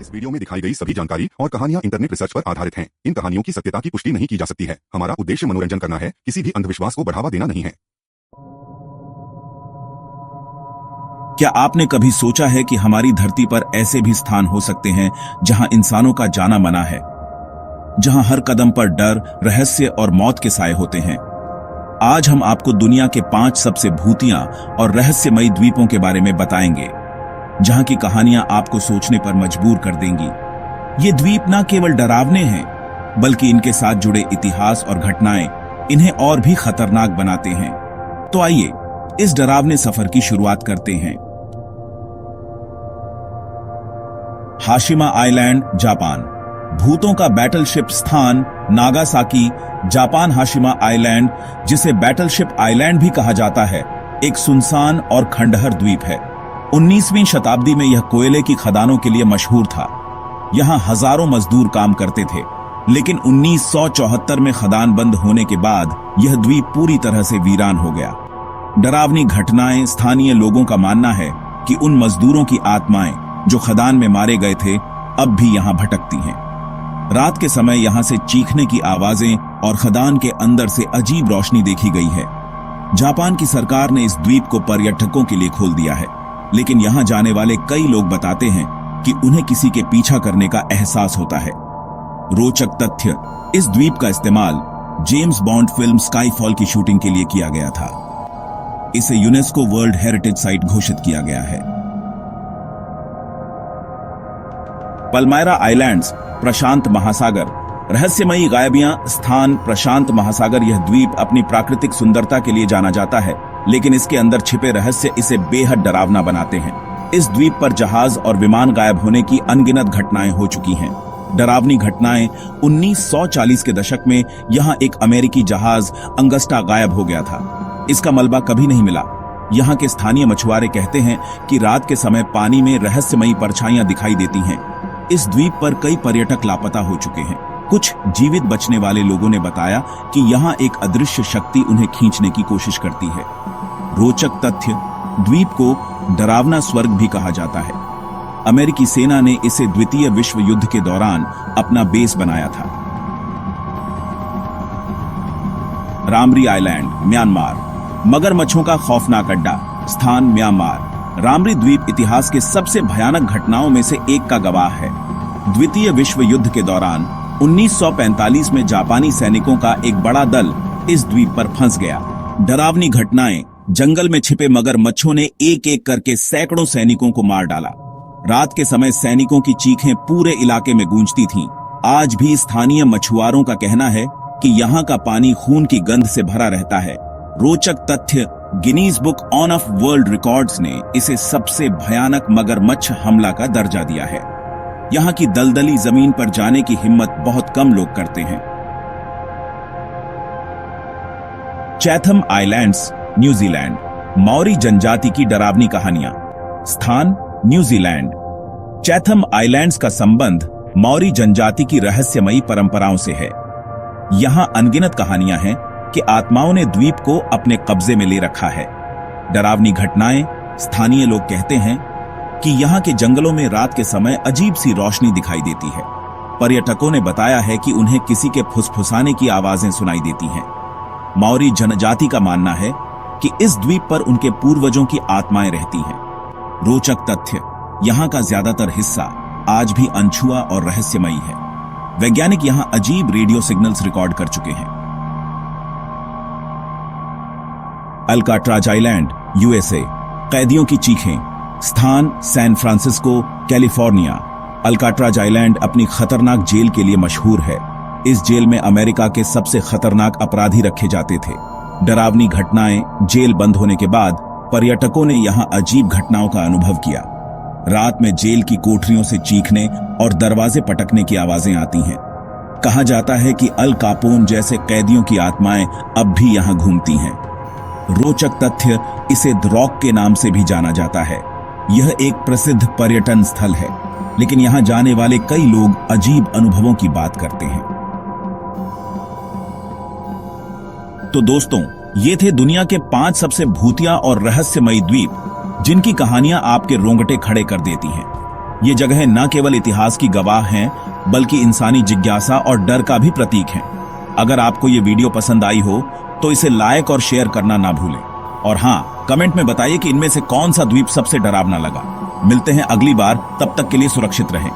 इस वीडियो में दिखाई गई सभी जानकारी और कहानियां इंटरनेट रिसर्च पर आधारित हैं। इन कहानियों की सत्यता की पुष्टि नहीं की जा सकती है। हमारा उद्देश्य मनोरंजन करना है, किसी भी अंधविश्वास को बढ़ावा देना नहीं है। क्या आपने कभी सोचा है कि हमारी धरती पर ऐसे भी स्थान हो सकते हैं जहां इंसानों का जाना मना है, जहां हर कदम पर डर, रहस्य और मौत के साए होते हैं? आज हम आपको दुनिया के 5 सबसे भूतिया और रहस्यमयी द्वीपों के बारे में बताएंगे, जहां की कहानियां आपको सोचने पर मजबूर कर देंगी। ये द्वीप न केवल डरावने हैं, बल्कि इनके साथ जुड़े इतिहास और घटनाएं इन्हें और भी खतरनाक बनाते हैं। तो आइए इस डरावने सफर की शुरुआत करते हैं। Hashima island, Japan. भूतों का बैटलशिप स्थान नागासाकी, जापान। हाशिमा आइलैंड, जिसे बैटलशिप आइलैंड भी कहा जाता है, एक सुनसान और खंडहर द्वीप है। 19वीं शताब्दी में यह कोयले की खदानों के लिए मशहूर था। यहां हजारों मजदूर काम करते थे, लेकिन 1974 में खदान बंद होने के बाद यह द्वीप पूरी तरह से वीरान हो गया। डरावनी घटनाएं। स्थानीय लोगों का मानना है कि उन मजदूरों की आत्माएं जो खदान में मारे गए थे अब भी यहां भटकती हैं। रात के समय यहां से चीखने की आवाजें और खदान के अंदर से अजीब रोशनी देखी गई है। जापान की सरकार ने इस द्वीप को पर्यटकों के लिए खोल दिया है, लेकिन यहां जाने वाले कई लोग बताते हैं कि उन्हें किसी के पीछा करने का एहसास होता है। रोचक तथ्य। इस द्वीप का इस्तेमाल जेम्स बॉन्ड फिल्म स्काईफॉल की शूटिंग के लिए किया गया था। इसे यूनेस्को वर्ल्ड हेरिटेज साइट घोषित किया गया है। पल्मायरा आइलैंड्स, प्रशांत महासागर। रहस्यमयी गायबियां। स्थान प्रशांत महासागर। यह द्वीप अपनी प्राकृतिक सुंदरता के लिए जाना जाता है, लेकिन इसके अंदर छिपे रहस्य इसे बेहद डरावना बनाते हैं। इस द्वीप पर जहाज और विमान गायब होने की अनगिनत घटनाएं हो चुकी हैं। डरावनी घटनाएं। 1940 के दशक में यहां एक अमेरिकी जहाज अंगस्टा गायब हो गया था। इसका मलबा कभी नहीं मिला। यहां के स्थानीय मछुआरे कहते हैं कि रात के समय पानी में रहस्यमयी परछाइयां दिखाई देती हैं। इस द्वीप पर कई पर्यटक लापता हो चुके हैं। कुछ जीवित बचने वाले लोगों ने बताया कि यहां एक अदृश्य शक्ति उन्हें खींचने की कोशिश करती है। रोचक तथ्य। द्वीप को डरावना स्वर्ग भी कहा जाता है। अमेरिकी सेना ने इसे द्वितीय विश्व युद्ध के दौरान अपना बेस बनाया था। रामरी आइलैंड, म्यांमार। मगरमच्छों का खौफनाक अड्डा। स्थान म्यांमार। रामरी द्वीप इतिहास के सबसे भयानक घटनाओं में से एक का गवाह है। द्वितीय विश्व युद्ध के दौरान 1945 में जापानी सैनिकों का एक बड़ा दल इस द्वीप पर फंस गया। डरावनी घटनाएं। जंगल में छिपे मगरमच्छों ने एक एक करके सैकड़ों सैनिकों को मार डाला। रात के समय सैनिकों की चीखें पूरे इलाके में गूंजती थीं। आज भी स्थानीय मछुआरों का कहना है कि यहाँ का पानी खून की गंध से भरा रहता है। रोचक तथ्य। Guinness book of world records ने इसे सबसे भयानक मगरमच्छ हमला का दर्जा दिया है। यहाँ की दलदली जमीन पर जाने की हिम्मत बहुत कम लोग करते हैं। Chatham islands, New Zealand. मौरी जनजाति की डरावनी कहानियां। स्थान न्यूजीलैंड। चैथम आइलैंड्स का संबंध मौरी जनजाति की रहस्यमयी परंपराओं से है। यहां अनगिनत कहानियां हैं कि आत्माओं ने द्वीप को अपने कब्जे में ले रखा है। डरावनी घटनाएं। स्थानीय लोग कहते हैं कि यहां के जंगलों में रात के समय अजीब सी रोशनी दिखाई देती है। पर्यटकों ने बताया है कि उन्हें किसी के फुसफुसाने की आवाजें सुनाई देती हैं। मौरी जनजाति का मानना है कि इस द्वीप पर उनके पूर्वजों की आत्माएं रहती हैं। रोचक तथ्य। यहां का ज्यादातर हिस्सा आज भी अनछुआ और रहस्यमयी है। वैज्ञानिक यहां अजीब रेडियो सिग्नल्स रिकॉर्ड कर चुके हैं। Alcatraz Island, USA. कैदियों की चीखें। स्थान San Francisco, California. Alcatraz Island अपनी खतरनाक जेल के लिए मशहूर है। इस जेल में अमेरिका के सबसे खतरनाक अपराधी रखे जाते थे। डरावनी घटनाएं। जेल बंद होने के बाद पर्यटकों ने यहां अजीब घटनाओं का अनुभव किया। रात में जेल की कोठरियों से चीखने और दरवाजे पटकने की आवाजें आती हैं। कहा जाता है कि अल कापोन जैसे कैदियों की आत्माएं अब भी यहां घूमती हैं। रोचक तथ्य। इसे द रॉक के नाम से भी जाना जाता है। यह एक प्रसिद्ध पर्यटन स्थल है, लेकिन यहां जाने वाले कई लोग अजीब अनुभवों की बात करते हैं। तो दोस्तों, ये थे दुनिया के 5 सबसे भूतिया और रहस्यमयी द्वीप, जिनकी कहानियां आपके रोंगटे खड़े कर देती हैं। ये जगहें न केवल इतिहास की गवाह हैं, बल्कि इंसानी जिज्ञासा और डर का भी प्रतीक हैं। अगर आपको ये वीडियो पसंद आई हो तो इसे लाइक और शेयर करना ना भूलें। और हाँ, कमेंट में बताइए कि इनमें से कौन सा द्वीप सबसे डरावना लगा। मिलते हैं अगली बार, तब तक के लिए सुरक्षित रहें।